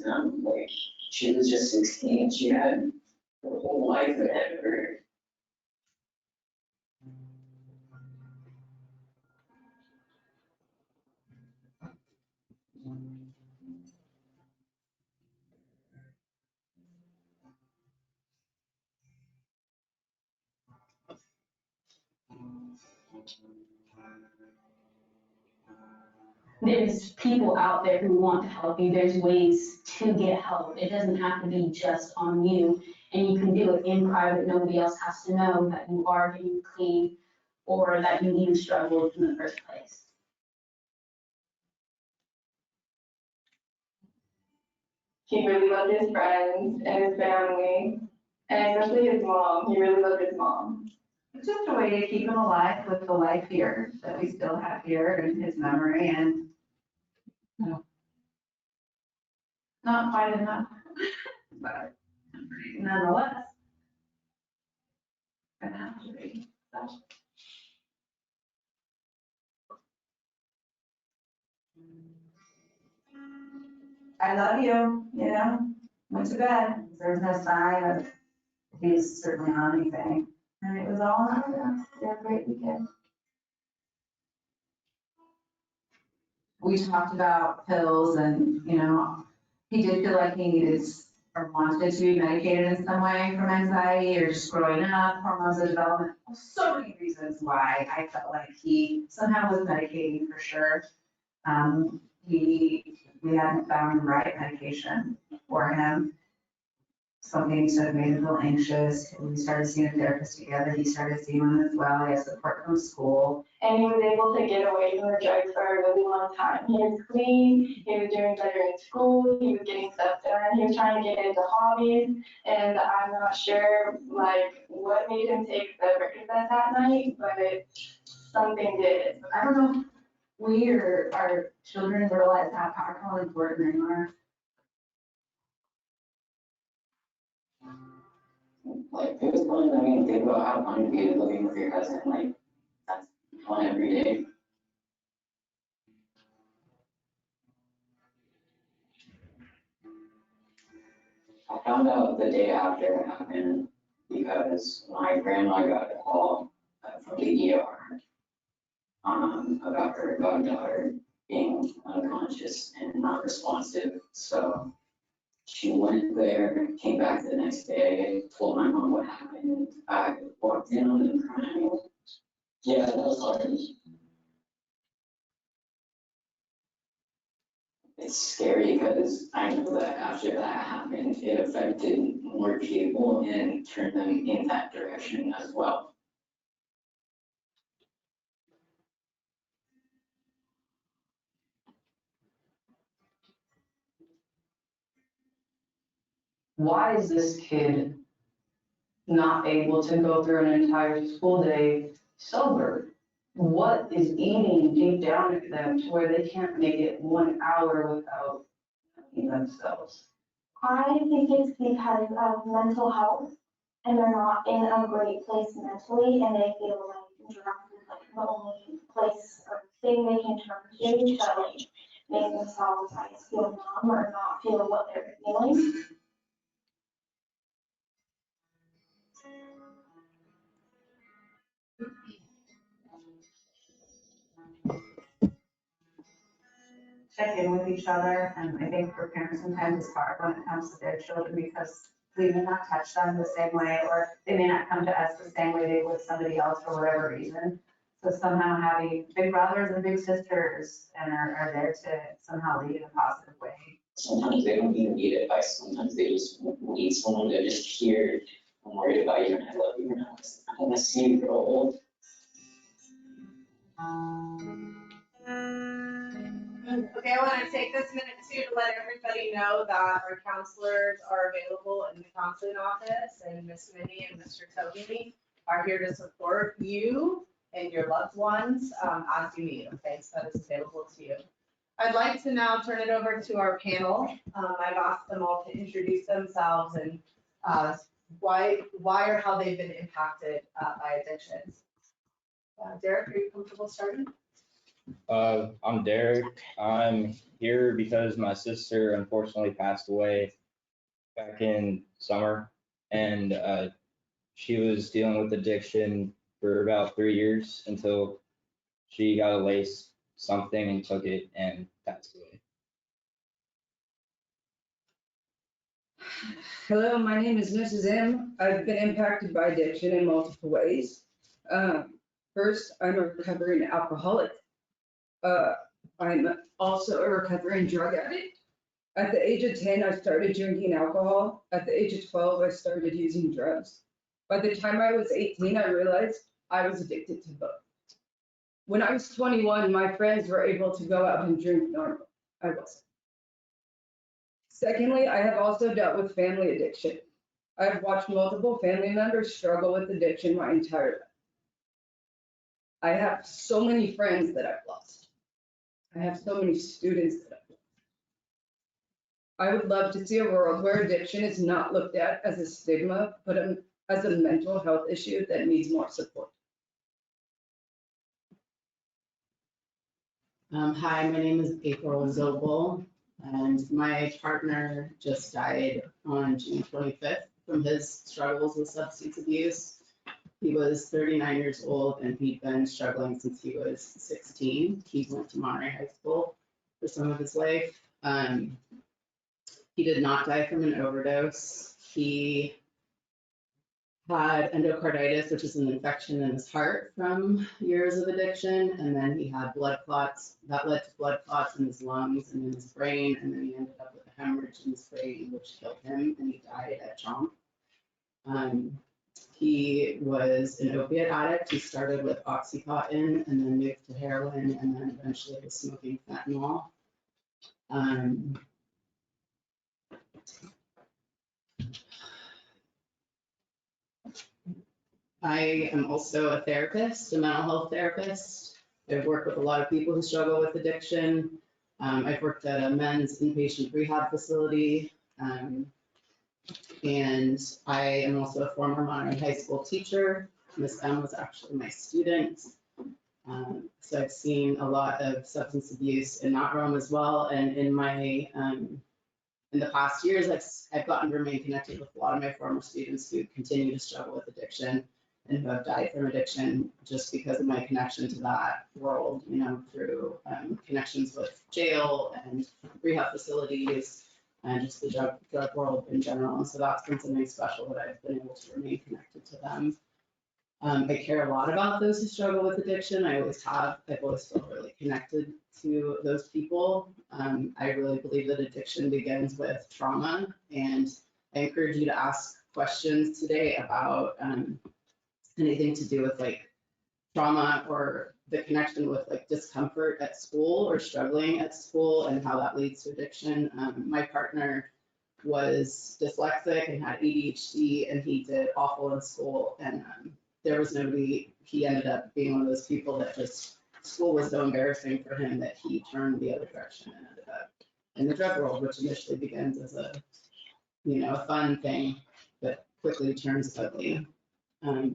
him. Like, she was just 16. She had her whole life ahead of her. There's people out there who want to help you. There's ways to get help. It doesn't have to be just on you. And you can do it in private. Nobody else has to know that you are getting clean or that you even struggled in the first place. He really loved his friends and his family, and especially his mom. He really loved his mom. It's just a way to keep him alive with the life here that we still have here in his memory, and not quite enough, but nonetheless. Gonna have to be. I love you, you know, went to bed. There's no sign of he's certainly on anything. And it was all on us. They're a great weekend. We talked about pills and, you know, he did feel like he needed or wanted to be medicated in some way from anxiety or just growing up, hormones and development. So many reasons why I felt like he somehow was medicating for sure. We hadn't found the right medication for him. Something sort of made him feel anxious. We started seeing a therapist together. He started seeing one as well. He has support from school. And he was able to get away from the drugs for a really long time. He was clean, he was doing better in school, he was getting stuff done, he was trying to get into hobbies, and I'm not sure like what made him take the Percocet that night, but something did. I don't know if we or our children realize how powerful and important they are. Like, it was fun. I mean, think about how fun it'd be living with your cousin. Like, that's fun every day. I found out the day after it happened because my grandma got a call from the ER about her goddaughter being unconscious and not responsive. So she went there, came back the next day, told my mom what happened. I walked in on them crying. Yeah, that was hard. It's scary because I know that after that happened, it affected more people and turned them in that direction as well. Why is this kid not able to go through an entire school day sober? What is eating deep down at them to where they can't make it 1 hour without eating themselves? I think it's because of mental health and they're not in a great place mentally and they feel like drugs is like the only place or thing they can turn to like make themselves feel numb or not feel what they're feeling. Check in with each other, and I think for parents sometimes it's hard when it comes to their children because we may not touch them the same way, or they may not come to us the same way they would somebody else for whatever reason. So somehow having big brothers and big sisters and are there to somehow lead in a positive way. Sometimes they don't even need advice. Sometimes they just need someone to just hear, I'm worried about you and I love you and I want to see you grow old. Okay, I want to take this minute too to let everybody know that our counselors are available in the counseling office, and Miss Minnie and Mr. Toby are here to support you and your loved ones as you need. Okay, so that is available to you. I'd like to now turn it over to our panel. I've asked them all to introduce themselves and why or how they've been impacted by addictions. Derek, are you comfortable starting? I'm Derek. I'm here because my sister unfortunately passed away back in summer, and she was dealing with addiction for about 3 years until she got a lace something and took it and passed away. Hello, my name is Mrs. M. I've been impacted by addiction in multiple ways. First, I'm a recovering alcoholic. I'm also a recovering drug addict. At the age of 10, I started drinking alcohol. At the age of 12, I started using drugs. By the time I was 18, I realized I was addicted to both. When I was 21, my friends were able to go out and drink normal. I wasn't. Secondly, I have also dealt with family addiction. I have watched multiple family members struggle with addiction my entire life. I have so many friends that I've lost. I have so many students that I've lost. I would love to see a world where addiction is not looked at as a stigma, but as a mental health issue that needs more support. Hi, my name is April Zobel, and my partner just died on June 25th from his struggles with substance abuse. He was 39 years old and he'd been struggling since he was 16. He went to Monterey High School for some of his life. He did not die from an overdose. He had endocarditis, which is an infection in his heart from years of addiction, and then he had blood clots. That led to blood clots in his lungs and in his brain, and then he ended up with a hemorrhage in his brain, which killed him, and he died at Chomp. He was an opiate addict. He started with Oxycontin and then moved to heroin and then eventually was smoking fentanyl. I am also a therapist, a mental health therapist. I've worked with a lot of people who struggle with addiction. I've worked at a men's inpatient rehab facility. And I am also a former Monterey High School teacher. Miss M was actually my student. So I've seen a lot of substance abuse in that realm as well. And in my, in the past years, I've gotten to remain connected with a lot of my former students who continue to struggle with addiction and who have died from addiction just because of my connection to that world, you know, through connections with jail and rehab facilities and just the drug world in general. And so that's been something special that I've been able to remain connected to them. I care a lot about those who struggle with addiction. I always have. I've always felt really connected to those people. I really believe that addiction begins with trauma, and I encourage you to ask questions today about anything to do with like trauma or the connection with like discomfort at school or struggling at school and how that leads to addiction. My partner was dyslexic and had ADHD, and he did awful in school, and there was nobody. He ended up being one of those people that just school was so embarrassing for him that he turned the other direction and ended up in the drug world, which initially begins as a, you know, a fun thing, but quickly turns ugly.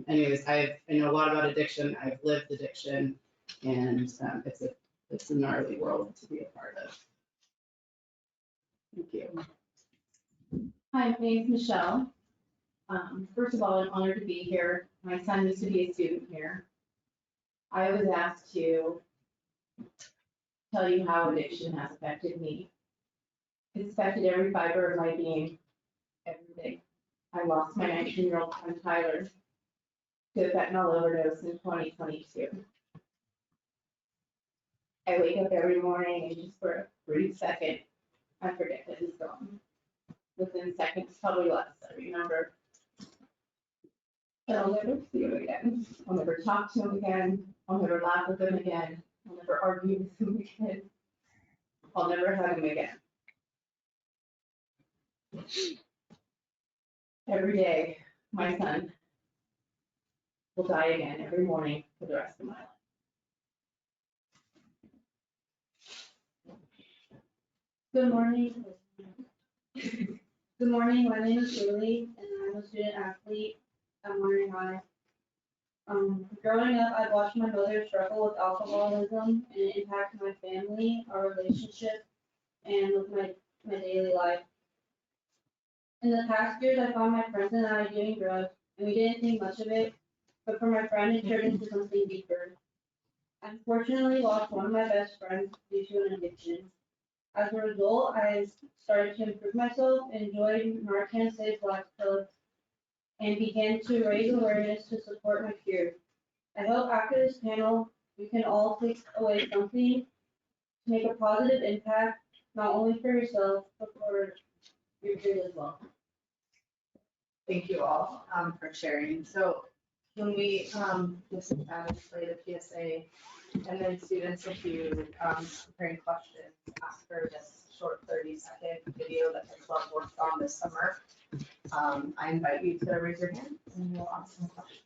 Anyways, I know a lot about addiction. I've lived addiction, and it's a gnarly world to be a part of. Thank you. Hi, my name's Michelle. First of all, I'm honored to be here. My son used to be a student here. I was asked to tell you how addiction has affected me. It's affected every fiber of my being, every day. I lost my 19-year-old son, Tyler, to a fentanyl overdose in 2022. I wake up every morning and just for a brief second, I forget that he's gone. Within seconds, probably less, I remember. And I'll never see him again. I'll never talk to him again. I'll never laugh with him again. I'll never argue with him again. I'll never hug him again. Every day, my son will die again every morning for the rest of my life. Good morning. Good morning, my name is Julie, and I'm a student athlete at Monterey High. Growing up, I watched my mother struggle with alcoholism and it impacted my family, our relationship, and with my daily life. In the past years, I found my friends and I doing drugs, and we didn't think much of it, but for my friend, it turned into something deeper. I unfortunately lost one of my best friends due to an addiction. As a result, I started to improve myself, enjoyed Narcan Safe Black Pills, and began to raise awareness to support my peers. I hope after this panel, we can all take away something to make a positive impact, not only for yourself, but for your peers as well. Thank you all for sharing. So can we just play the PSA and then students, if you preparing questions after this short 30-second video that the club worked on this summer, I invite you to raise your hand and we'll ask some questions.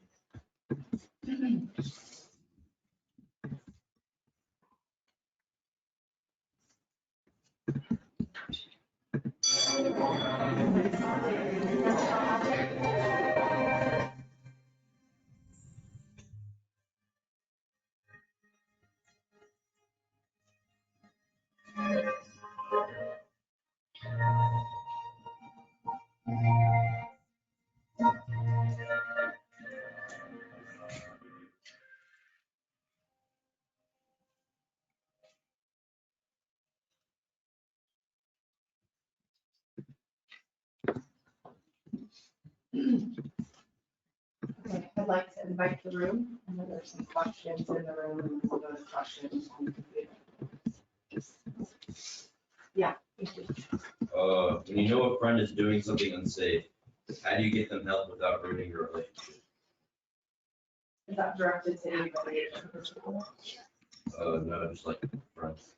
Okay, I'd like to invite the room, and then there's some questions in the room, and we'll go to questions on the computer. Yeah. thank you. When you know a friend is doing something unsafe, how do you get them help without ruining your relationship? Is that directed to anybody? No, just like friends.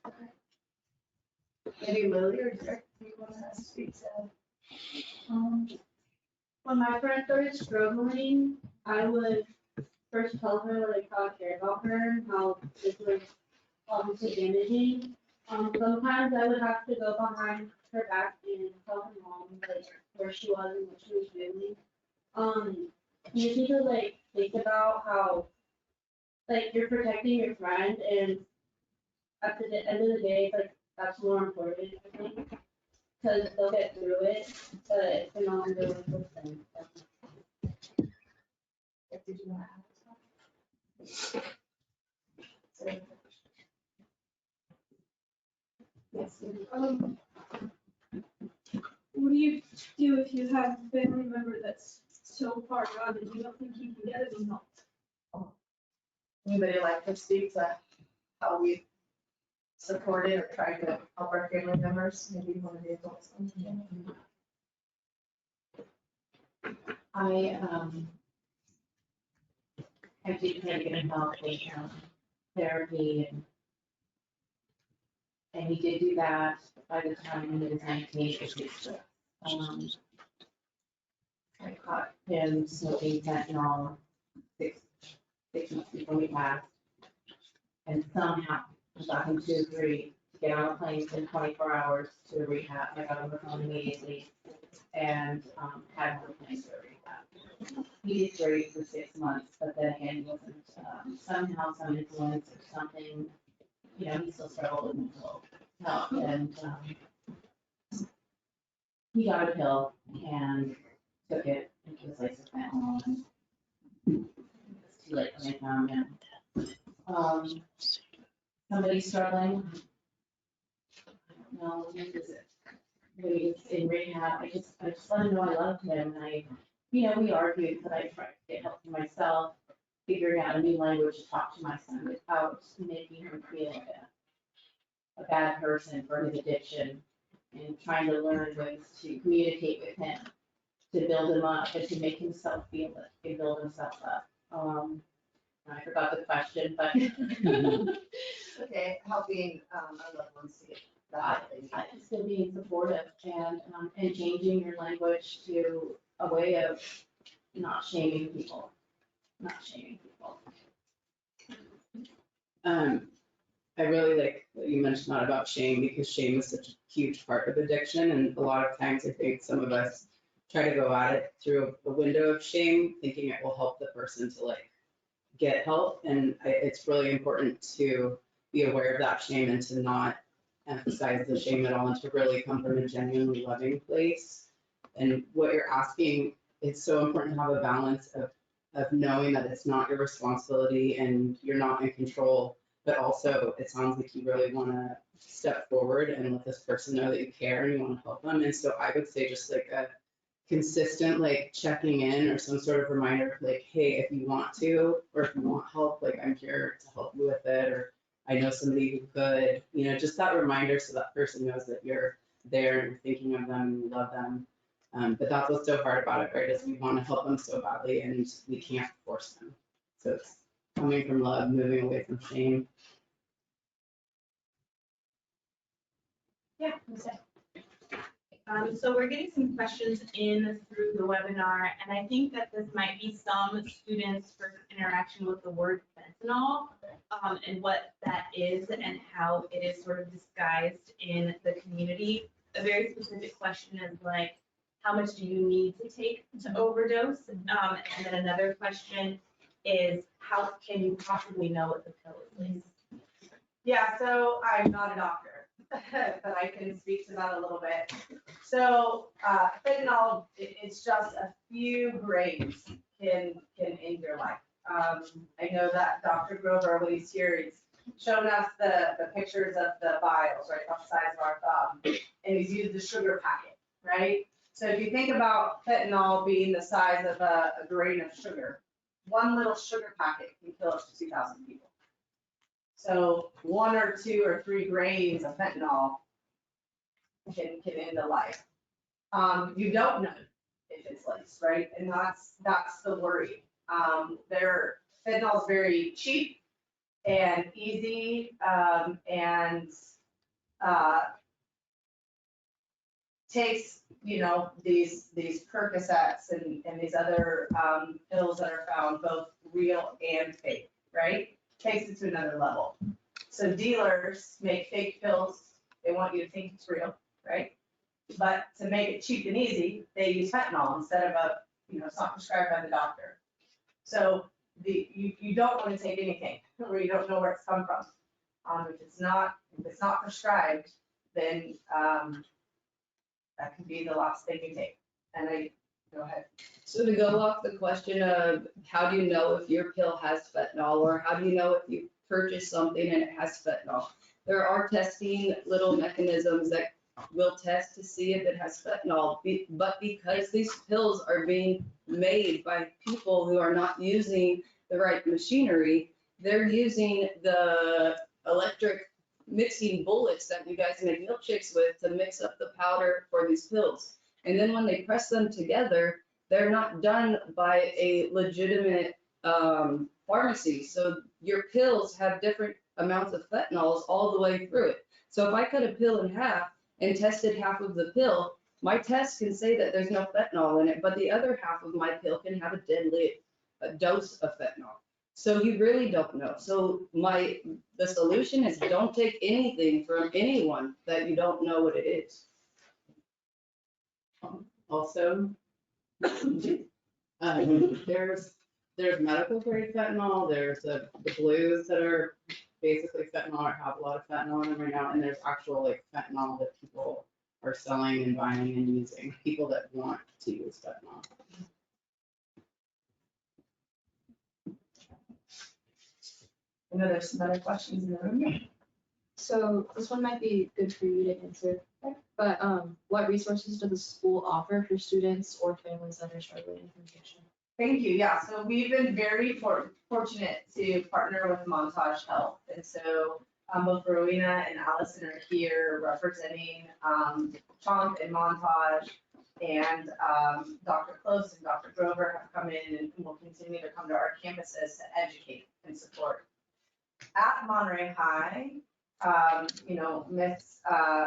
Maybe Lily or Derek, do you want to speak to? When my friend started struggling, I would first tell her like how I care about her and how this was obviously damaging. Sometimes I would have to go behind her back and tell her mom like where she was and what she was doing. You just need to like think about how like you're protecting your friend, and at the end of the day, like that's more important, I think, because they'll get through it, but if they're not under with them. Did you want to add something? Yes. What do you do if you have a family member that's so far gone and you don't think you can get any help? Anybody like to speak to how we supported or tried to help our family members? Maybe one of the adults. I did try to get involved with therapy and he did do that by the time he was 19. I caught him smoking fentanyl six months before we passed. And somehow I got him to agree to get on a plane in 24 hours to rehab. I got on the phone immediately and had him on the plane to rehab. He did great for 6 months, but then again, he wasn't, somehow some influence or something, you know, he still struggled with mental health, and he got a pill and took it, and it was like fentanyl. It's too late when they found him. Somebody struggling, I don't know, what is it? Maybe it's in rehab, I just let him know I loved him, and you know, we argued, but I tried to get help for myself, figuring out a new language to talk to my son without making him feel like a bad person for his addiction, and trying to learn ways to communicate with him, to build him up, and to make himself feel it, and build himself up. I forgot the question, but. Okay, helping our loved ones to get that. I still being supportive and changing your language to a way of not shaming people. I really like what you mentioned, not about shame, because shame is such a huge part of addiction. And a lot of times I think some of us try to go at it through a window of shame, thinking it will help the person to like get help. And it's really important to be aware of that shame and to not emphasize the shame at all and to really come from a genuinely loving place. And what you're asking, it's so important to have a balance of knowing that it's not your responsibility and you're not in control, but also it sounds like you really want to step forward and let this person know that you care and you want to help them. And so I would say just like a consistent like checking in or some sort of reminder like, hey, if you want to, or if you want help, like I'm here to help you with it, or I know somebody who could, just that reminder so that person knows that you're there and you're thinking of them and you love them. But that's what's so hard about it, right? Is we want to help them so badly and we can't force them. So it's coming from love, moving away from shame. Yeah. So we're getting some questions in through the webinar, and I think that this might be some students' first interaction with the word fentanyl, and what that is and how it is sort of disguised in the community. A very specific question is like, how much do you need to take to overdose? And then another question is, how can you possibly know what the pill is? Yeah, so I'm not a doctor, but I can speak to that a little bit. So fentanyl, it's just a few grams can end your life. I know that Dr. Grover, when he's here, he's shown us the pictures of the vials, right, about the size of our thumb, and he's used the sugar packet, right? So if you think about fentanyl being the size of a grain of sugar, one little sugar packet can kill up to 2,000 people. So 1 or 2 or 3 grains of fentanyl can end a life. You don't know if it's laced, right? And that's the worry. Fentanyl is very cheap and easy, and takes, these Percocets and these other pills that are found, both real and fake, right? Takes it to another level. So dealers make fake pills. They want you to think it's real, right? But to make it cheap and easy, they use fentanyl instead of it's not prescribed by the doctor. So you don't want to take anything where you don't know where it's come from. If it's not prescribed, then that could be the last thing you take. And go ahead. So to go off the question of how do you know if your pill has fentanyl, or how do you know if you purchase something and it has fentanyl? There are testing little mechanisms that will test to see if it has fentanyl, but because these pills are being made by people who are not using the right machinery, they're using the electric mixing bullets that you guys make milkshakes with to mix up the powder for these pills. And then when they press them together, they're not done by a legitimate pharmacy. So your pills have different amounts of phenols all the way through it. So if I cut a pill in half and tested half of the pill, my test can say that there's no fentanyl in it, but the other half of my pill can have a deadly dose of fentanyl. So you really don't know. So the solution is don't take anything from anyone that you don't know what it is. Also, there's medical grade fentanyl, there's the blues that are basically fentanyl or have a lot of fentanyl in them right now, and there's actual like fentanyl that people are selling and buying and using, people that want to use fentanyl. I know there's some other questions in the room. So this one might be good for you to answer, but what resources does the school offer for students or families that are struggling with addiction? Thank you. Yeah, so we've been very fortunate to partner with Montage Health. And so both Rowena and Allison are here representing Chomp and Montage, and Dr. Close and Dr. Grover have come in and will continue to come to our campuses to educate and support. At Monterey High, Miss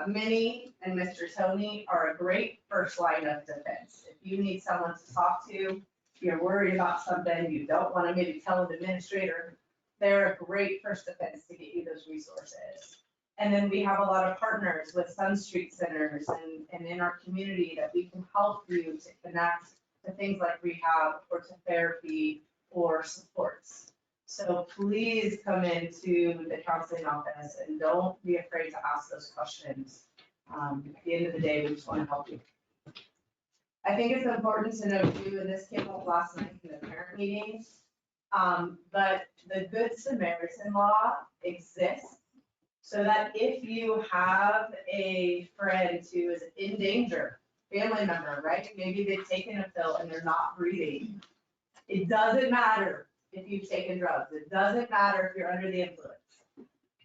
Minnie and Mr. Tony are a great first line of defense. If you need someone to talk to, you're worried about something, you don't want to maybe tell an administrator, they're a great first defense to get you those resources. And then we have a lot of partners with Sun Street Centers and in our community that we can help you to connect to things like rehab or to therapy or supports. So please come into the counseling office and don't be afraid to ask those questions. At the end of the day, we just want to help you. I think it's important to know too, and this came up last night in the parent meetings, but the Good Samaritan law exists so that if you have a friend who is in danger, family member, right? Maybe they've taken a pill and they're not breathing. It doesn't matter if you've taken drugs. It doesn't matter if you're under the influence.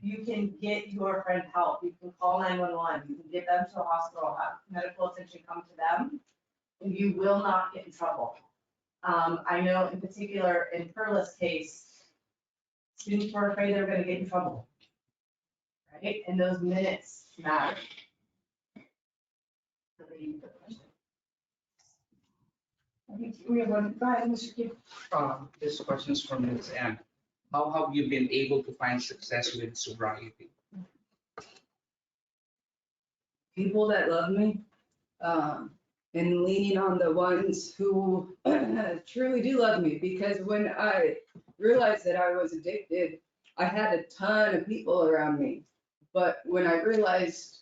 You can get your friend help. You can call 911. You can get them to a hospital, have medical attention come to them, and you will not get in trouble. I know in particular in Perla's case, students were afraid they were gonna get in trouble. Right? And those minutes matter. I think we have one, go ahead, Mr. Kim. This question is from Ms. Ann. How have you been able to find success with sobriety? People that love me, and leaning on the ones who truly do love me, because when I realized that I was addicted, I had a ton of people around me. But when I realized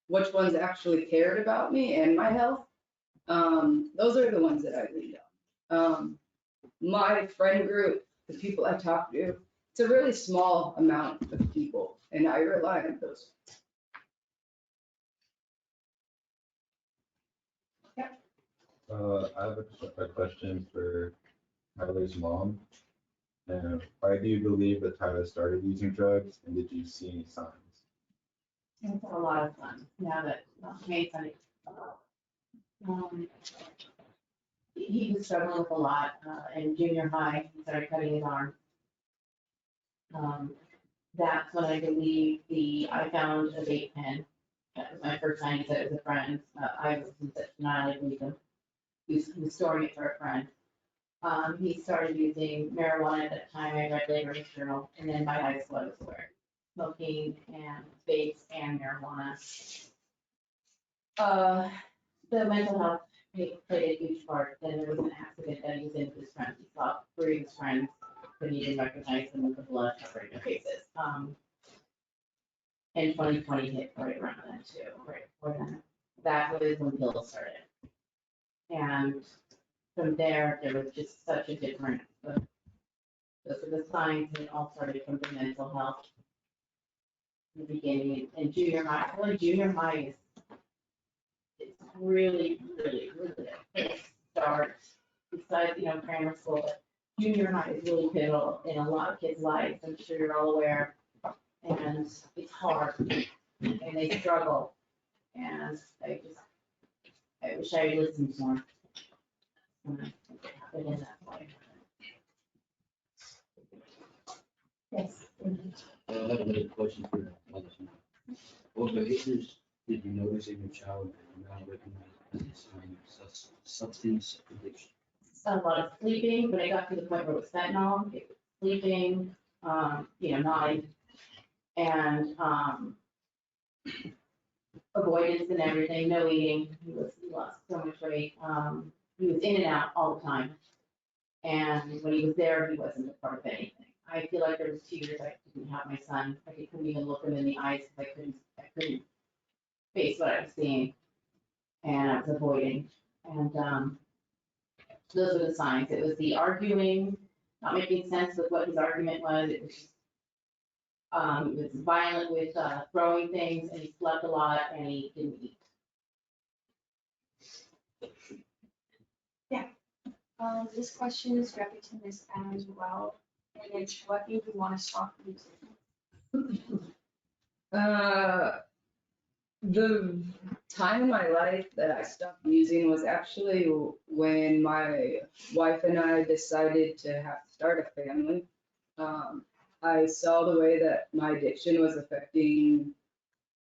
which ones actually cared about me and my health, those are the ones that I leaned on. My friend group, the people I talk to, it's a really small amount of people, and I rely on those. I have a question for Tyler's mom. Why do you believe that Tyler started using drugs, and did you see any signs? It's a lot of fun, now that made funny. He was struggling with a lot, in junior high, he started cutting his arm. That's when I believe I found a vape pen. That was my first time he said it was a friend. I was in such denial, I believed him. He was storing it for a friend. He started using marijuana at that time, I read later in his journal, and then by high school I was aware. Smoking and vapes and marijuana. The mental health played a huge part. Then there was an accident that he was in with his friends. He saw 3 of his friends, couldn't even recognize them with the blood covering their faces. And 2020 hit right around then too, right before then. That was when pills started. And from there was just such a difference. Those were the signs, and it all started from the mental health in the beginning. And junior high, I feel like junior high is it's really a place to start. Besides, grammar school, but junior high is really pivotal in a lot of kids' lives. I'm sure you're all aware. And it's hard, and they struggle. And I wish I listened more. But in that way. Yes. I have another question for Mother. What behaviors did you notice in your child that you now recognize as a sign of substance addiction? A lot of sleeping, but I got to the point where it was fentanyl, it was sleeping, nodding, and avoidance and everything, no eating. He lost so much weight. He was in and out all the time. And when he was there, he wasn't a part of anything. I feel like there was 2 years I didn't have my son. I couldn't even look him in the eyes because I couldn't face what I was seeing. And I was avoiding. And those were the signs. It was the arguing, not making sense with what his argument was. It was violent with throwing things, and he slept a lot, and he didn't eat. This question is directed to Ms. Ann as well, and it's what made you want to stop using? The time in my life that I stopped using was actually when my wife and I decided to have to start a family. I saw the way that my addiction was affecting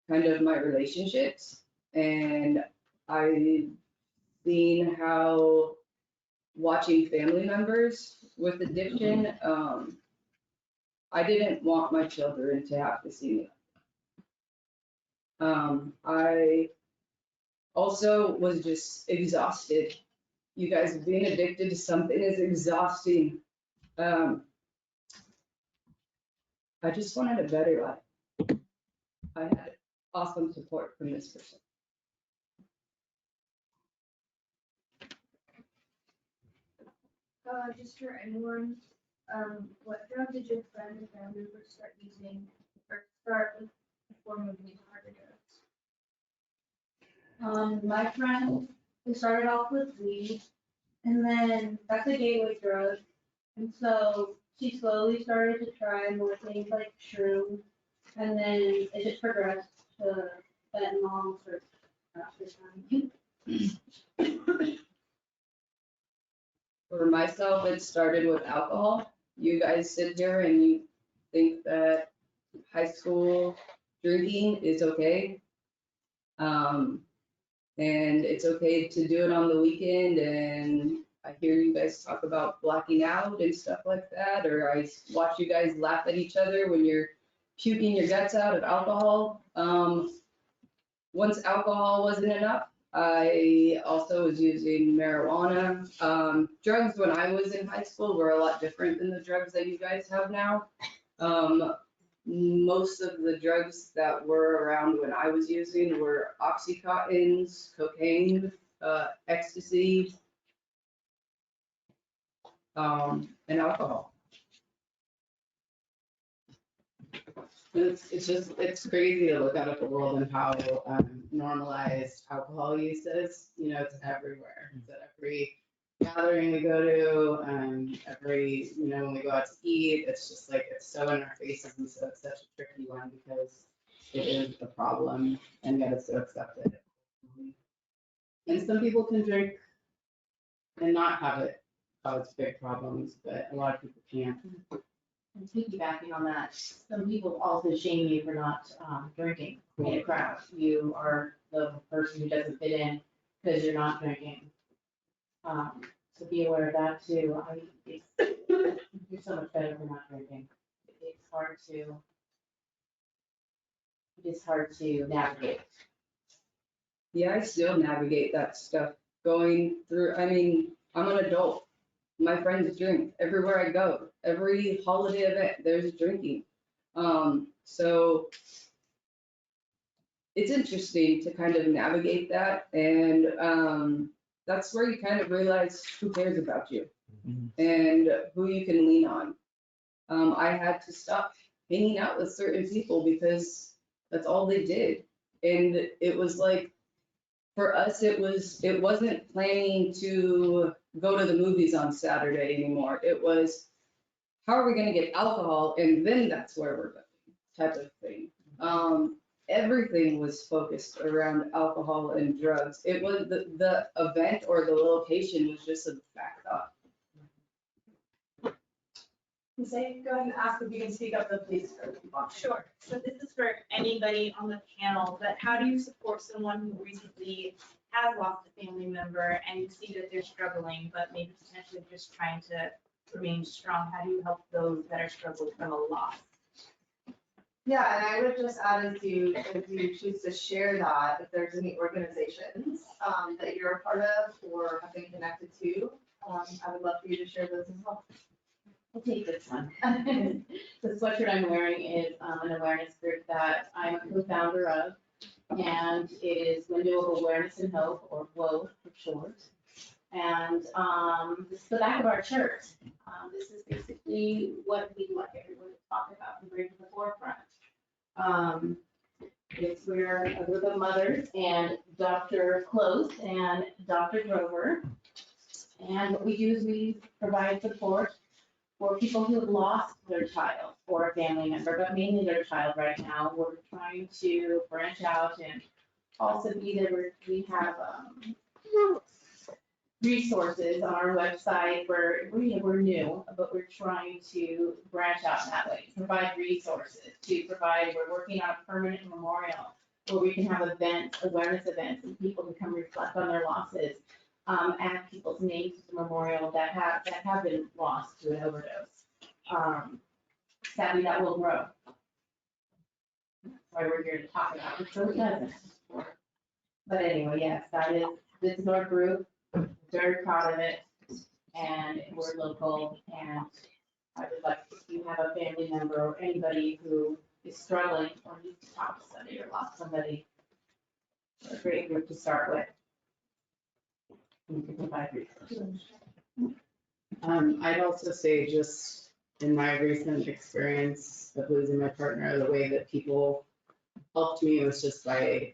kind of my relationships, and I seen how watching family members with addiction, I didn't want my children to have to see me. I also was just exhausted. You guys, being addicted to something is exhausting. I just wanted a better life. I had awesome support from this person. Just for anyone, what drug did your friend or family member start using or start with a form of using harder drugs? My friend, they started off with weed, and then that's a gateway drug. And so she slowly started to try more things like shrooms, and then it just progressed to fentanyl for after time. For myself, it started with alcohol. You guys sit here and you think that high school drinking is okay. And it's okay to do it on the weekend, and I hear you guys talk about blacking out and stuff like that, or I watch you guys laugh at each other when you're puking your guts out of alcohol. Once alcohol wasn't enough, I also was using marijuana. Drugs when I was in high school were a lot different than the drugs that you guys have now. Most of the drugs that were around when I was using were Oxycontins, cocaine, ecstasy, and alcohol. It's crazy to look out at the world and how normalized alcohol use is. You know, it's everywhere. It's at every gathering we go to, every, you know, when we go out to eat, it's just like, it's so in our faces, and so it's such a tricky one because it is a problem and yet it's so accepted. And some people can drink and not have it cause big problems, but a lot of people can't. And piggybacking on that, some people also shame you for not drinking in a crowd. You are the person who doesn't fit in because you're not drinking. So be aware of that too. You're so much better for not drinking. It's hard to navigate. Yeah, I still navigate that stuff going through. I mean, I'm an adult. My friends drink everywhere I go. Every holiday event, there's drinking. So it's interesting to kind of navigate that, and that's where you kind of realize who cares about you and who you can lean on. I had to stop hanging out with certain people because that's all they did. And it was like, for us, it wasn't planning to go to the movies on Saturday anymore. It was, how are we gonna get alcohol? And then that's where we're going, type of thing. Everything was focused around alcohol and drugs. It was the event or the location was just a backdrop. Say, go ahead and ask if you can speak up, though, please. Sure. So this is for anybody on the panel, but how do you support someone who recently has lost a family member and you see that they're struggling, but maybe potentially just trying to remain strong? How do you help those that are struggling from a loss? Yeah, and I would just add, if you choose to share that, if there's any organizations that you're a part of or have been connected to, I would love for you to share those as well. I'll take this one. The sweatshirt I'm wearing is an awareness group that I'm a co-founder of, and it is Window of Awareness and Hope, or WOAH for short. And this is the back of our shirt. This is basically what we want everyone to talk about and bring to the forefront. We're a group of mothers and Dr. Close and Dr. Grover. And what we do is we provide support for people who have lost their child or a family member, but mainly their child right now. We're trying to branch out and also be there. We have resources on our website where we're new, but we're trying to branch out in that way, provide resources, we're working on a permanent memorial where we can have events, awareness events, and people can come reflect on their losses, add people's names to the memorial that have been lost to an overdose. Sadly, that will grow. That's why we're here to talk about it, so it doesn't. But anyway, yes, this is our group. Very proud of it, and we're local, and I would like, if you have a family member or anybody who is struggling or needs to talk to somebody or lost somebody, a great group to start with. You can provide resources. I'd also say just in my recent experience of losing my partner, the way that people helped me was just by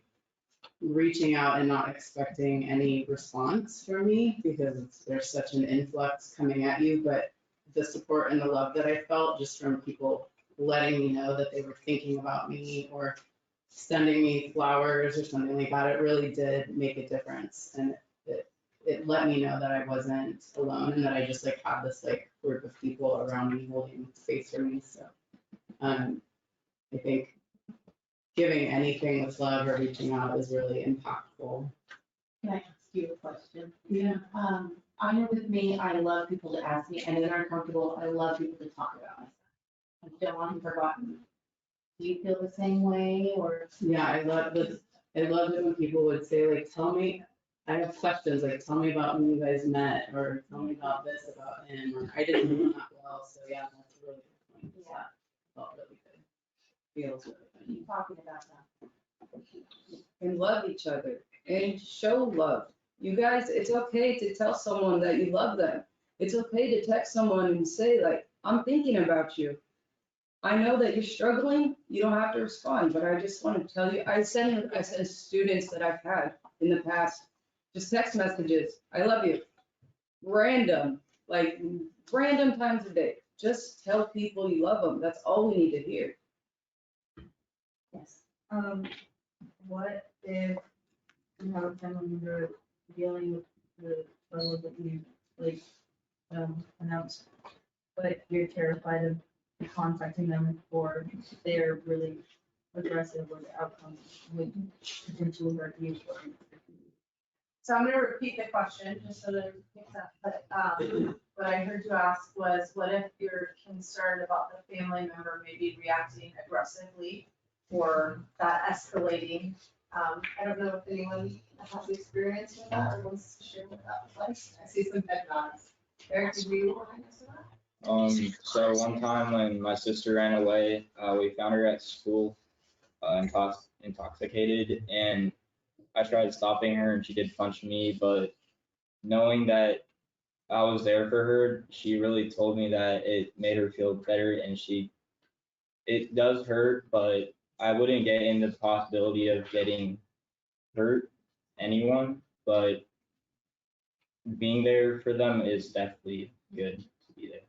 reaching out and not expecting any response from me because there's such an influx coming at you, but the support and the love that I felt just from people letting me know that they were thinking about me or sending me flowers or something like that, it really did make a difference. And it let me know that I wasn't alone and that I just like had this like group of people around me holding space for me. So I think giving anything with love or reaching out is really impactful. Can I ask you a question? Yeah. I know with me, I love people to ask me, and when I'm comfortable, I love people to talk about myself. I don't want to be forgotten. Do you feel the same way, or? Yeah, I love it when people would say like, tell me, I have questions, like, tell me about when you guys met, or tell me about this about him, or I didn't know him that well, so yeah, that's a really good point. Yeah. Felt really good. Feels really good. Keep talking about that. And love each other and show love. You guys, it's okay to tell someone that you love them. It's okay to text someone and say like, I'm thinking about you. I know that you're struggling, you don't have to respond, but I just want to tell you, I send students that I've had in the past, just text messages, I love you. Random times a day. Just tell people you love them. That's all we need to hear. Yes. What if you have a family member dealing with the trouble that you announced, but you're terrified of contacting them or they're really aggressive or the outcome would potentially hurt you? So I'm gonna repeat the question, just so that it makes sense, but, what I heard you ask was, what if you're concerned about the family member maybe reacting aggressively or that escalating? I don't know if anyone has experience with that or wants to share what that was like. I see some head nods. Eric, did you want to answer that? So one time when my sister ran away, we found her at school, intoxicated, and I tried stopping her and she did punch me, but knowing that I was there for her, she really told me that it made her feel better and it does hurt, but I wouldn't get in the possibility of getting hurt anyone, but being there for them is definitely good to be there.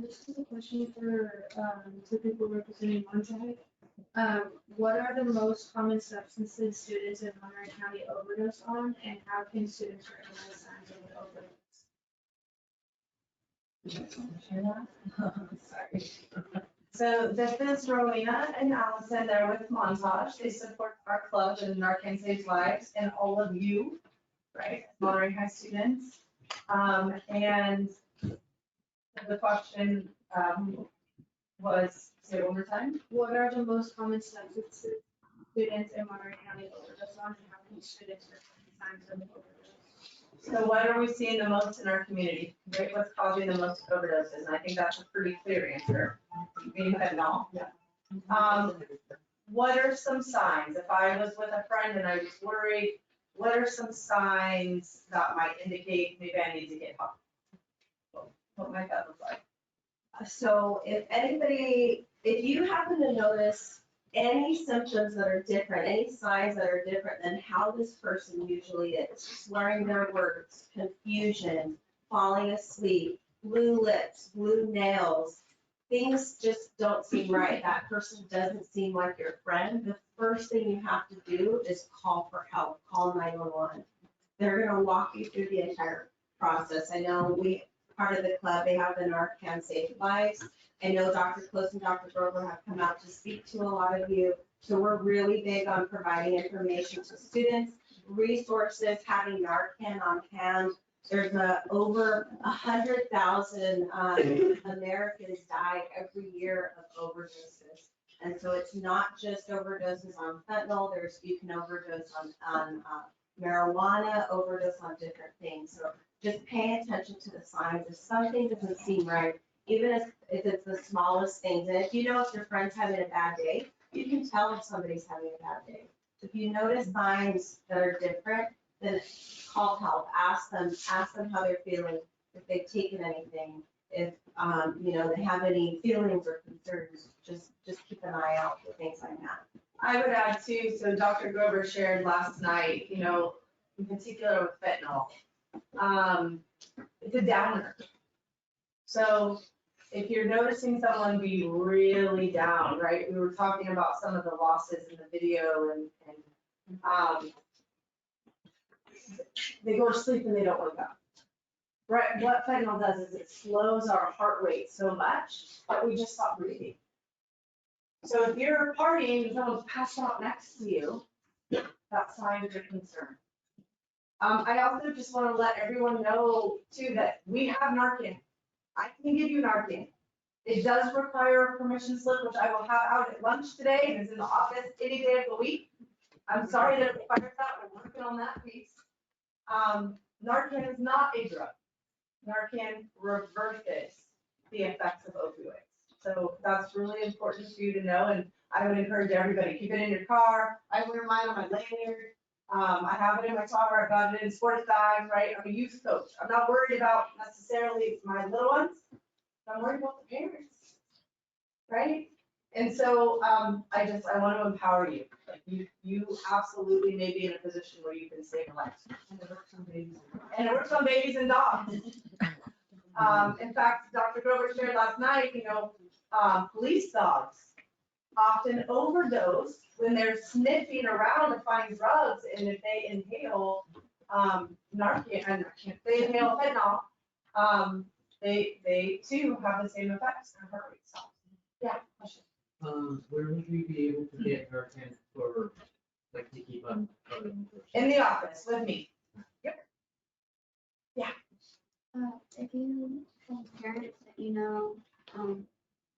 This is a question for, two people representing Montage. What are the most common substances students in Monterey County overdose on, and how can students recognize signs of overdose? Sorry. So this is Rowena and Allison. They're with Montage. They support our club and Narcan Saves Lives and all of you, right, Monterey High students. And the question was, say it one more time. What are the most common substances students in Monterey County overdose on, and how can students recognize signs of overdose? So what are we seeing the most in our community? Right, what's causing the most overdoses? And I think that's a pretty clear answer. Being fentanyl. What are some signs? If I was with a friend and I was worried, what are some signs that might indicate maybe I need to get help? What might that look like? So if you happen to notice any symptoms that are different, any signs that are different than how this person usually is, slurring their words, confusion, falling asleep, blue lips, blue nails, things just don't seem right. That person doesn't seem like your friend. The first thing you have to do is call for help, call 911. They're gonna walk you through the entire process. I know part of the club, they have the Narcan Saves Lives. I know Dr. Close and Dr. Grover have come out to speak to a lot of you. So we're really big on providing information to students, resources, having Narcan on hand. There's over 100,000 Americans die every year of overdoses. And so it's not just overdoses on fentanyl, you can overdose on marijuana, overdose on different things. So just pay attention to the signs. If something doesn't seem right, even if it's the smallest things, and if you know if your friend's having a bad day, you can tell if somebody's having a bad day. If you notice signs that are different, then call help, ask them how they're feeling, if they've taken anything, if, they have any feelings or concerns, just keep an eye out for things like that. I would add too, so Dr. Grover shared last night, in particular with fentanyl. It's a downer. So if you're noticing someone be really down, right? We were talking about some of the losses in the video and they go to sleep and they don't wake up. Right, what fentanyl does is it slows our heart rate so much that we just stop breathing. So if you're partying and someone's passed out next to you, that's signs of concern. I also just want to let everyone know too that we have Narcan. I can give you Narcan. It does require a permission slip, which I will have out at lunch today and is in the office any day of the week. I'm sorry that it requires that, but we're working on that piece. Narcan is not a drug. Narcan reverses the effects of opioids. So that's really important for you to know, and I would encourage everybody, keep it in your car. I wear mine on my lanyard. I have it in my car, I've got it in sports bags, right? I'm a youth coach. I'm not worried about necessarily my little ones, I'm worried about the parents, right? And so I want to empower you. Like you absolutely may be in a position where you can save a life. And it works on babies and dogs. In fact, Dr. Grover shared last night, police dogs often overdose when they're sniffing around to find drugs, and if they inhale Narcan, they inhale fentanyl, they too have the same effects. Their heart rate stops. Yeah, question. Where would we be able to get Narcan for, to keep on? In the office with me. Yep. Yeah. If you have parents that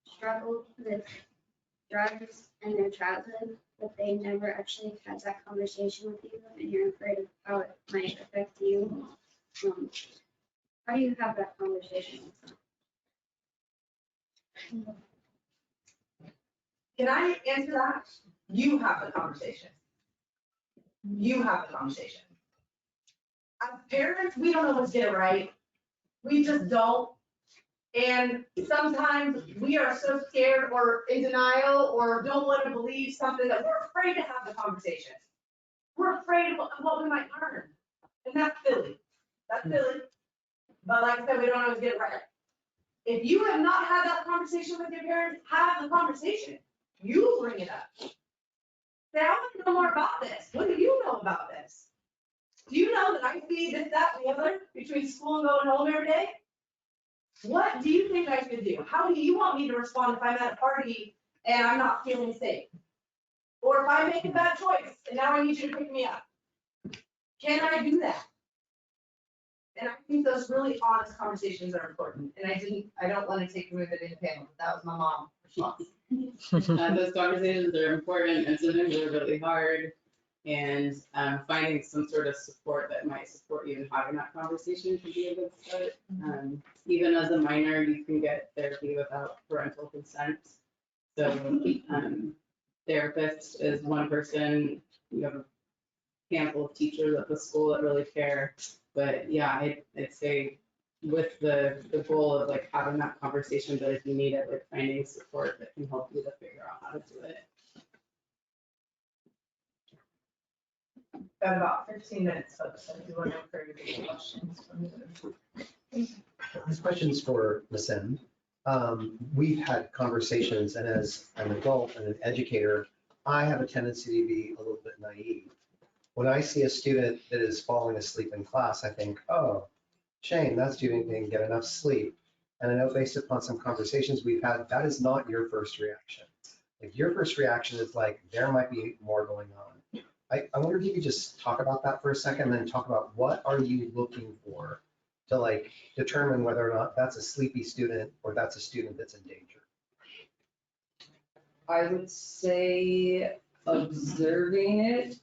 struggle with drugs in their childhood, but they never actually had that conversation with you, and you're afraid of how it might affect you, how do you have that conversation with them? Can I answer that? You have the conversation. You have the conversation. As parents, we don't always get it right. We just don't. And sometimes we are so scared or in denial or don't want to believe something that we're afraid to have the conversation. We're afraid of what we might learn. And that's silly. That's silly. But like I said, we don't always get it right. If you have not had that conversation with your parents, have the conversation. You bring it up. Say, I want to know more about this. What do you know about this? Do you know that I see this, that, and the other between school and going home every day? What do you think I should do? How do you want me to respond if I'm at a party and I'm not feeling safe? Or if I make a bad choice and now I need you to pick me up? Can I do that? And I think those really honest conversations are important. And I don't want to take away the panel, but that was my mom response. Those conversations are important and sometimes they're really hard. And finding some sort of support that might support you in having that conversation can be a good start. Even as a minor, you can get therapy without parental consent. So therapist is one person. You have a handful of teachers at the school that really care. But yeah, I'd say with the goal of having that conversation, but if you need it, finding support that can help you to figure out how to do it. Got about 15 minutes, folks, so if you want to encourage any questions from you. This question's for Ms. M. We've had conversations, and as an adult and an educator, I have a tendency to be a little bit naive. When I see a student that is falling asleep in class, I think, oh, shame, that student didn't get enough sleep. And I know based upon some conversations we've had, that is not your first reaction. If your first reaction is there might be more going on. I wonder if you could just talk about that for a second, and then talk about what are you looking for to determine whether or not that's a sleepy student or that's a student that's in danger. I would say observing it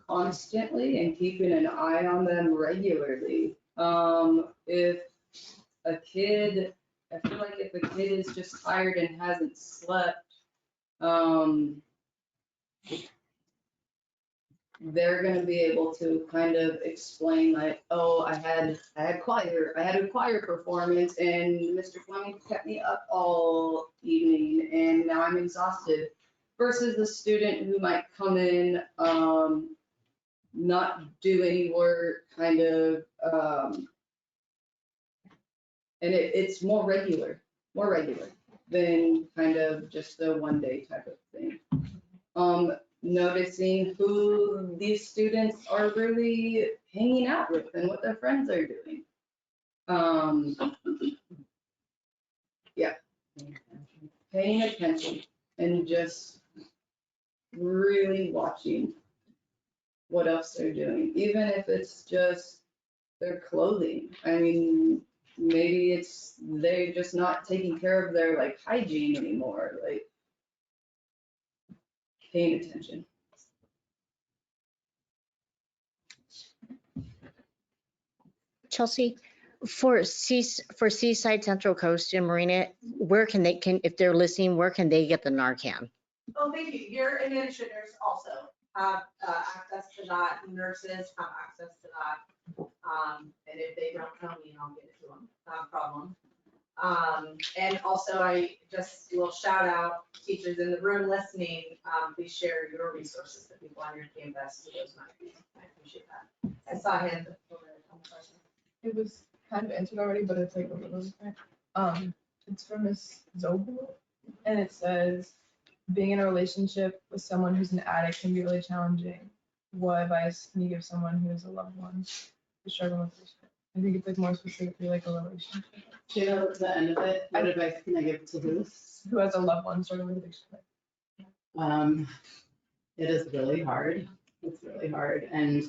constantly and keeping an eye on them regularly. If a kid, I feel like if a kid is just tired and hasn't slept, they're gonna be able to kind of explain like, oh, I had a choir performance and Mr. Fleming kept me up all evening and now I'm exhausted. Versus the student who might come in, not do any work, kind of, and it's more regular than kind of just a one day type of thing. Noticing who these students are really hanging out with and what their friends are doing. Yeah, paying attention and just really watching what else they're doing, even if it's just their clothing. I mean, maybe it's they're just not taking care of their like hygiene anymore, like paying attention. Chelsea, for Seaside, Central Coast and Marina, where can if they're listening, where can they get the Narcan? Oh, thank you. Your administrators also have access to that. Nurses have access to that. And if they don't tell me, I'll get it to them. Not a problem. And also I just will shout out teachers in the room listening. Please share your resources to people on your campus. So those might be, I appreciate that. I saw a hand over there. It was kind of answered already, but it's like a little different. It's from Miss Zobel, and it says, being in a relationship with someone who's an addict can be really challenging. What advice can you give someone who is a loved one who's struggling with this? I think it's like more specifically like a relationship. Do you know the end of it? What advice can I give to who? Who has a loved one struggling with addiction? It is really hard. It's really hard. And,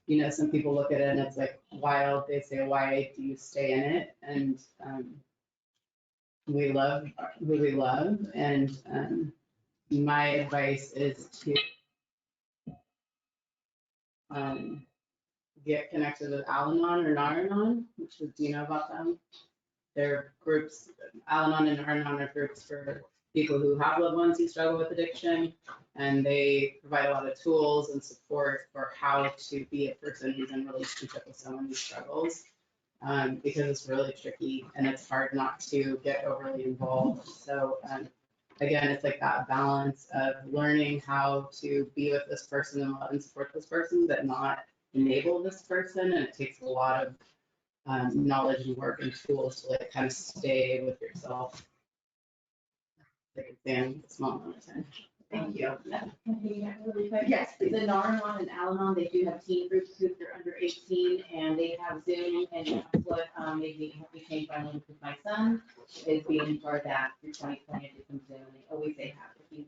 you know, some people look at it and it's like wild. They say, why do you stay in it? And we love who we love. And my advice is to get connected with Al-Anon or Nar-Anon, which is, do you know about them? They're groups, Al-Anon and Nar-Anon are groups for people who have loved ones who struggle with addiction. And they provide a lot of tools and support for how to be a person who's in a relationship with someone who struggles. Because it's really tricky and it's hard not to get overly involved. So again, it's like that balance of learning how to be with this person and love and support this person, but not enable this person. And it takes a lot of knowledge and work and tools to like kind of stay with yourself. Like a small amount of time. Thank you. Really quick. Yes, the Nar-Anon and Al-Anon, they do have teen groups if they're under 18 and they have Zoom, and that's what maybe became friendly with my son is being part of that through 2020 to come Zoom. They always they have. If you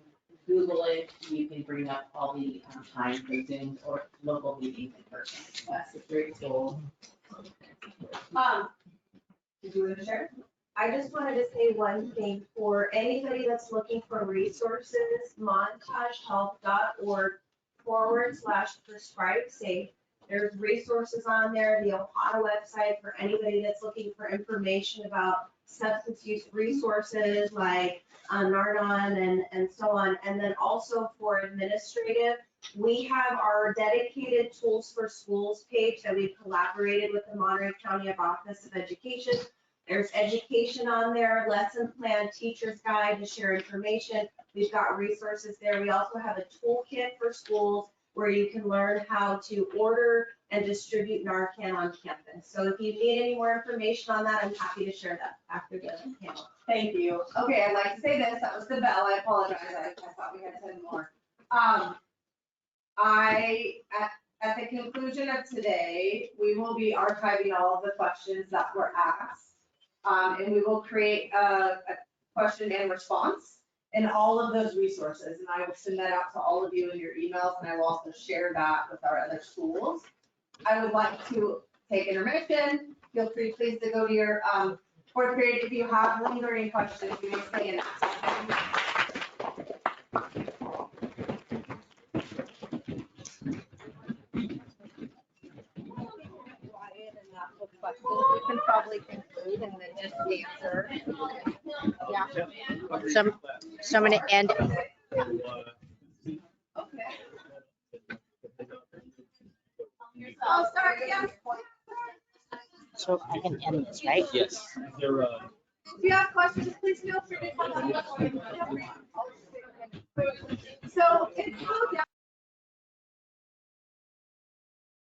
Google it, you can bring up all the times for Zooms or local meetings in person. That's a great tool. Did you want to share? I just wanted to say one thing for anybody that's looking for resources, montagehealth.org/prescribe safe. There's resources on there, the Ohana website for anybody that's looking for information about substance use resources like Nar-Anon and so on. And then also for administrative, we have our dedicated Tools for Schools page that we've collaborated with the Monterey County Office of Education. There's education on there, lesson plan, teacher's guide to share information. We've got resources there. We also have a toolkit for schools where you can learn how to order and distribute Narcan on campus. So if you need any more information on that, I'm happy to share that after the panel. Thank you. Okay, I'd like to say this. That was the bell. I apologize. I thought we had 10 more. At the conclusion of today, we will be archiving all of the questions that were asked. And we will create a question and response in all of those resources. And I will send that out to all of you in your emails, and I will also share that with our other schools. I would like to take intermission. Feel free, please, to go to your fourth period. If you have lingering questions, you may stay and ask. can probably conclude and then just answer. Yeah. So I'm gonna end, Oh, sorry, yeah. so I can end this, right? Yes. If you have questions, please feel free to come up. So it's